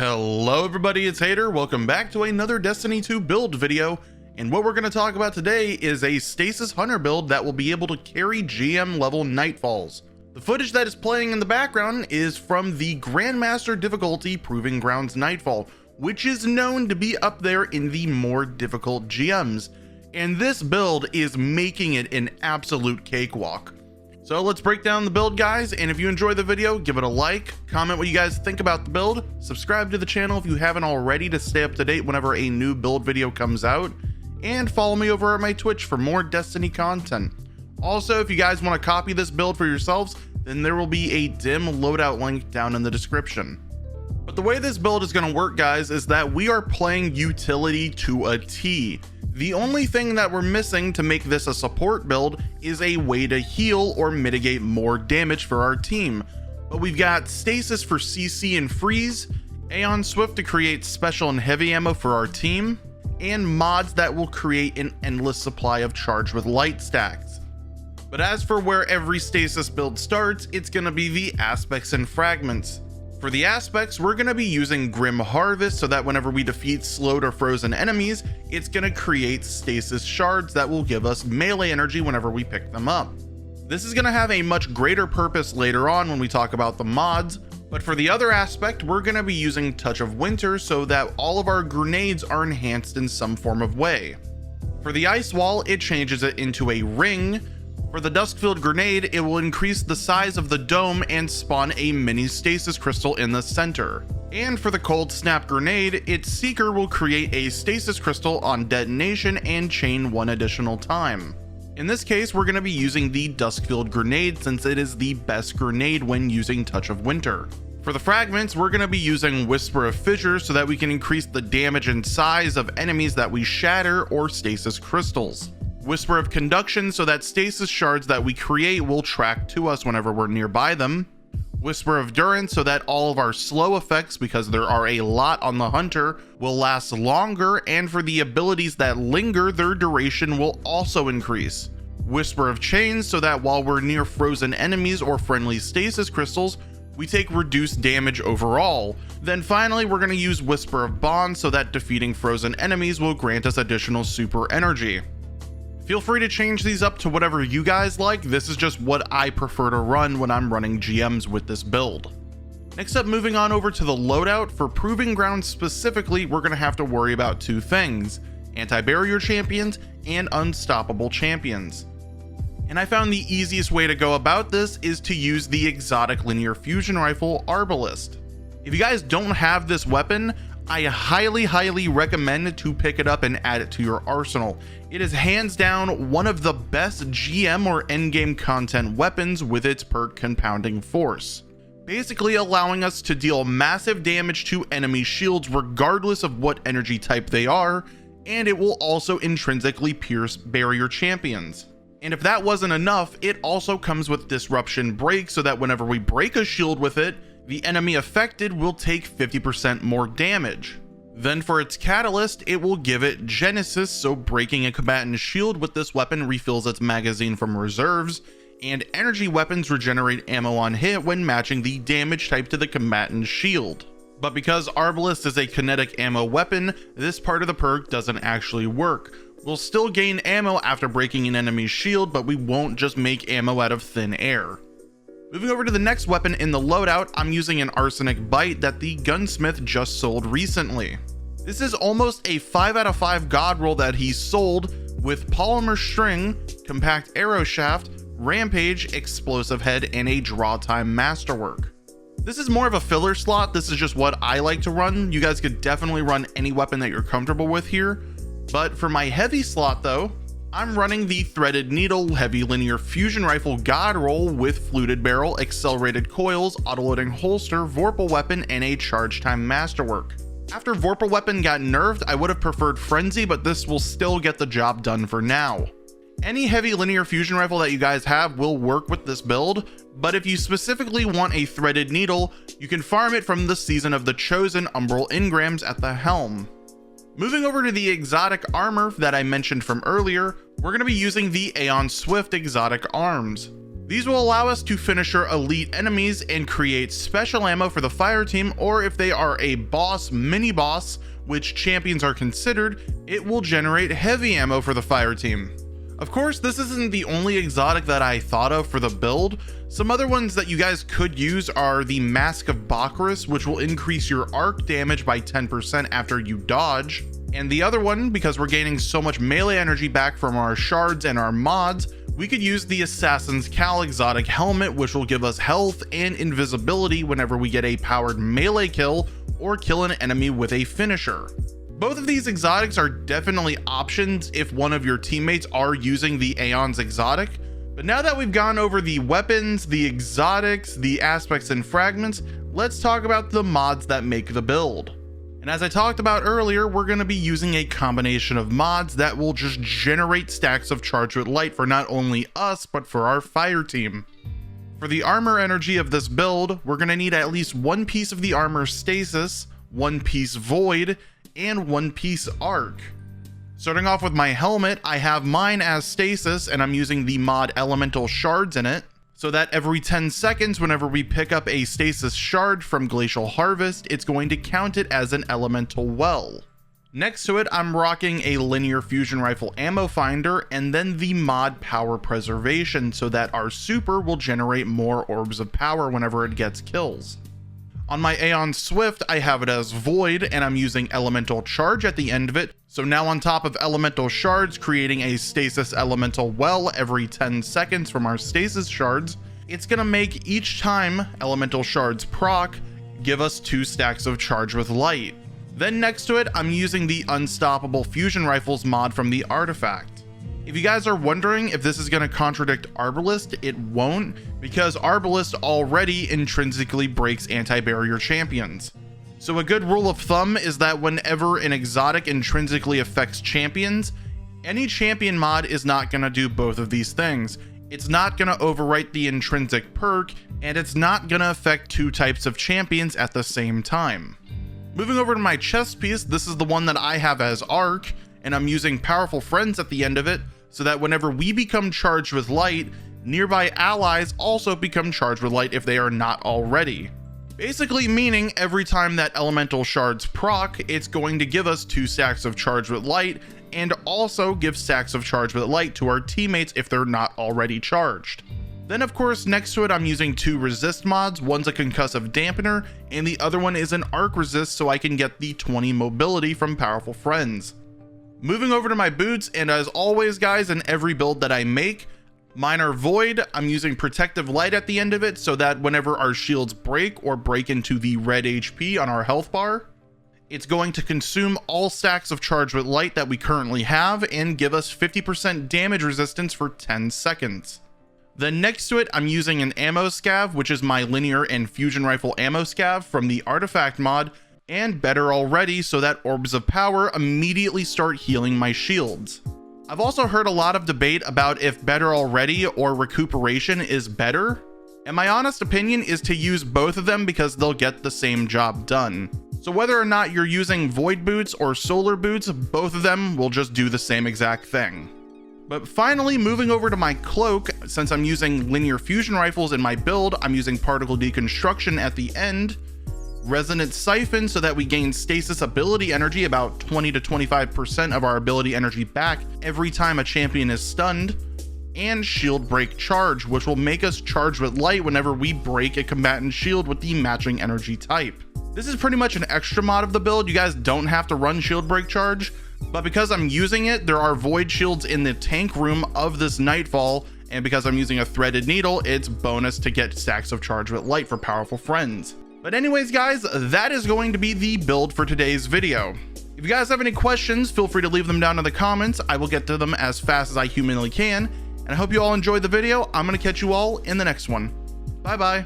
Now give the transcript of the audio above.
Hello everybody, it's Hater. Welcome back to another Destiny 2 build video. And what we're going to talk about today is a Stasis Hunter build that will be able to carry GM level Nightfalls. The footage that is playing in the background is from the Grandmaster difficulty Proving Grounds Nightfall, which is known to be up there in the more difficult GMs. And this build is making it an absolute cakewalk. So let's break down the build, guys, and if you enjoy the video, give it a like, comment what you guys think about the build, subscribe to the channel if you haven't already to stay up to date whenever a new build video comes out, and follow me over at my Twitch for more Destiny content. Also, if you guys want to copy this build for yourselves, then there will be a dim loadout link down in the description. But the way this build is going to work, guys, is that we are playing utility to a T. The only thing that we're missing to make this a support build is a way to heal or mitigate more damage for our team. But we've got Stasis for CC and Freeze, Aeon Swift to create special and heavy ammo for our team, and mods that will create an endless supply of charge with light stacks. But as for where every Stasis build starts, it's going to be the aspects and fragments. For the aspects, we're going to be using Grim Harvest so that whenever we defeat slowed or frozen enemies, it's going to create stasis shards that will give us melee energy whenever we pick them up. This is going to have a much greater purpose later on when we talk about the mods, but for the other aspect, we're going to be using Touch of Winter so that all of our grenades are enhanced in some form of way. For the ice wall, it changes it into a ring. For the Duskfield grenade, it will increase the size of the dome and spawn a mini stasis crystal in the center. And for the Cold Snap grenade, its seeker will create a stasis crystal on detonation and chain one additional time. In this case, we're going to be using the Duskfield grenade since it is the best grenade when using Touch of Winter. For the fragments, we're going to be using Whisper of Fissures so that we can increase the damage and size of enemies that we shatter or stasis crystals. Whisper of Conduction so that stasis shards that we create will track to us whenever we're nearby them. Whisper of Durance so that all of our slow effects, because there are a lot on the hunter, will last longer, and for the abilities that linger, their duration will also increase. Whisper of Chains so that while we're near frozen enemies or friendly stasis crystals, we take reduced damage overall. Then finally, we're going to use Whisper of Bond so that defeating frozen enemies will grant us additional super energy. Feel free to change these up to whatever you guys like. This is just what I prefer to run when I'm running GMs with this build. Next up, moving on over to the loadout. For Proving Grounds specifically, we're going to have to worry about two things: anti-barrier champions and unstoppable champions. And I found the easiest way to go about this is to use the exotic linear fusion rifle Arbalest. If you guys don't have this weapon, I highly recommend to pick it up and add it to your arsenal. It is hands down one of the best GM or endgame content weapons with its perk Compounding Force, basically allowing us to deal massive damage to enemy shields regardless of what energy type they are, and it will also intrinsically pierce barrier champions. And if that wasn't enough, it also comes with Disruption Break so that whenever we break a shield with it, the enemy affected will take 50% more damage. Then for its catalyst, it will give it Genesis, so breaking a combatant's shield with this weapon refills its magazine from reserves, and energy weapons regenerate ammo on hit when matching the damage type to the combatant's shield. But because Arbalest is a kinetic ammo weapon, this part of the perk doesn't actually work. We'll still gain ammo after breaking an enemy's shield, but we won't just make ammo out of thin air. Moving over to the next weapon in the loadout, I'm using an Arsenic Bite that the gunsmith just sold recently. This is almost a 5 out of 5 god roll that he sold with Polymer String, Compact Arrow Shaft, Rampage, Explosive Head, and a Draw Time Masterwork. This is more of a filler slot. This is just what I like to run. You guys could definitely run any weapon that you're comfortable with here. But for my heavy slot though, I'm running the Threaded Needle Heavy Linear Fusion Rifle God Roll with Fluted Barrel, Accelerated Coils, Autoloading Holster, Vorpal Weapon, and a Charge Time Masterwork. After Vorpal Weapon got nerfed, I would have preferred Frenzy, but this will still get the job done for now. Any heavy linear fusion rifle that you guys have will work with this build, but if you specifically want a Threaded Needle, you can farm it from the Season of the Chosen Umbral Engrams at the helm. Moving over to the exotic armor that I mentioned from earlier, we're going to be using the Aeon Swift exotic arms. These will allow us to finisher elite enemies and create special ammo for the fire team, or if they are a boss, mini boss, which champions are considered, it will generate heavy ammo for the fire team. Of course, this isn't the only exotic that I thought of for the build. Some other ones that you guys could use are the Mask of Bacchus, which will increase your arc damage by 10% after you dodge. And the other one, because we're gaining so much melee energy back from our shards and our mods, we could use the Assassin's Cal exotic helmet, which will give us health and invisibility whenever we get a powered melee kill or kill an enemy with a finisher. Both of these exotics are definitely options if one of your teammates are using the Aeon's exotic. But now that we've gone over the weapons, the exotics, the aspects and fragments, let's talk about the mods that make the build. And as I talked about earlier, we're going to be using a combination of mods that will just generate stacks of Charged with Light for not only us, but for our fire team. For the armor energy of this build, we're going to need at least one piece of the armor Stasis, one piece Void, and one piece Arc. Starting off with my helmet, I have mine as Stasis, and I'm using the mod Elemental Shards in it, so that every 10 seconds whenever we pick up a Stasis Shard from Glacial Harvest, it's going to count it as an Elemental Well. Next to it, I'm rocking a Linear Fusion Rifle Ammo Finder, and then the mod Power Preservation, so that our super will generate more Orbs of Power whenever it gets kills. On my Aeon Swift, I have it as Void, and I'm using Elemental Charge at the end of it. So now on top of Elemental Shards, creating a Stasis Elemental Well every 10 seconds from our Stasis Shards, it's gonna make each time Elemental Shards proc, give us 2 stacks of Charge with Light. Then next to it, I'm using the Unstoppable Fusion Rifles mod from the artifact. If you guys are wondering if this is going to contradict Arbalest, it won't, because Arbalest already intrinsically breaks anti-barrier champions. So a good rule of thumb is that whenever an exotic intrinsically affects champions, any champion mod is not going to do both of these things. It's not going to overwrite the intrinsic perk, and it's not going to affect 2 types of champions at the same time. Moving over to my chest piece, this is the one that I have as Arc, and I'm using Powerful Friends at the end of it, so that whenever we become charged with light, nearby allies also become charged with light if they are not already. Basically meaning every time that Elemental Shards proc, it's going to give us 2 stacks of Charged with Light, and also give stacks of Charged with Light to our teammates if they're not already charged. Then of course, next to it, I'm using 2 resist mods. One's a concussive dampener, and the other one is an arc resist, so I can get the 20 mobility from Powerful Friends. Moving over to my boots, and as always guys, in every build that I make, mine are Void. I'm using Protective Light at the end of it, so that whenever our shields break or break into the red HP on our health bar, it's going to consume all stacks of Charged with Light that we currently have and give us 50% damage resistance for 10 seconds. Then next to it, I'm using an Ammo Scav, which is my Linear and Fusion Rifle Ammo Scav from the Artifact mod, and better already, so that Orbs of Power immediately start healing my shields. I've also heard a lot of debate about if better already or recuperation is better, and my honest opinion is to use both of them because they'll get the same job done. So whether or not you're using Void boots or Solar boots, both of them will just do the same exact thing. But finally, moving over to my cloak, since I'm using Linear Fusion Rifles in my build, I'm using Particle Deconstruction at the end, Resonant Siphon so that we gain Stasis ability energy, about 20 to 25% of our ability energy back every time a champion is stunned, and Shield Break Charge, which will make us charge with light whenever we break a combatant shield with the matching energy type. This is pretty much an extra mod of the build. You guys don't have to run Shield Break Charge, but because I'm using it, there are void shields in the tank room of this Nightfall, and because I'm using a Threaded Needle, it's bonus to get stacks of Charge with Light for Powerful Friends. But anyways guys, that is going to be the build for today's video. If you guys have any questions, feel free to leave them down in the comments. I will get to them as fast as I humanly can, and I hope you all enjoyed the video. I'm going to catch you all in the next one. Bye bye.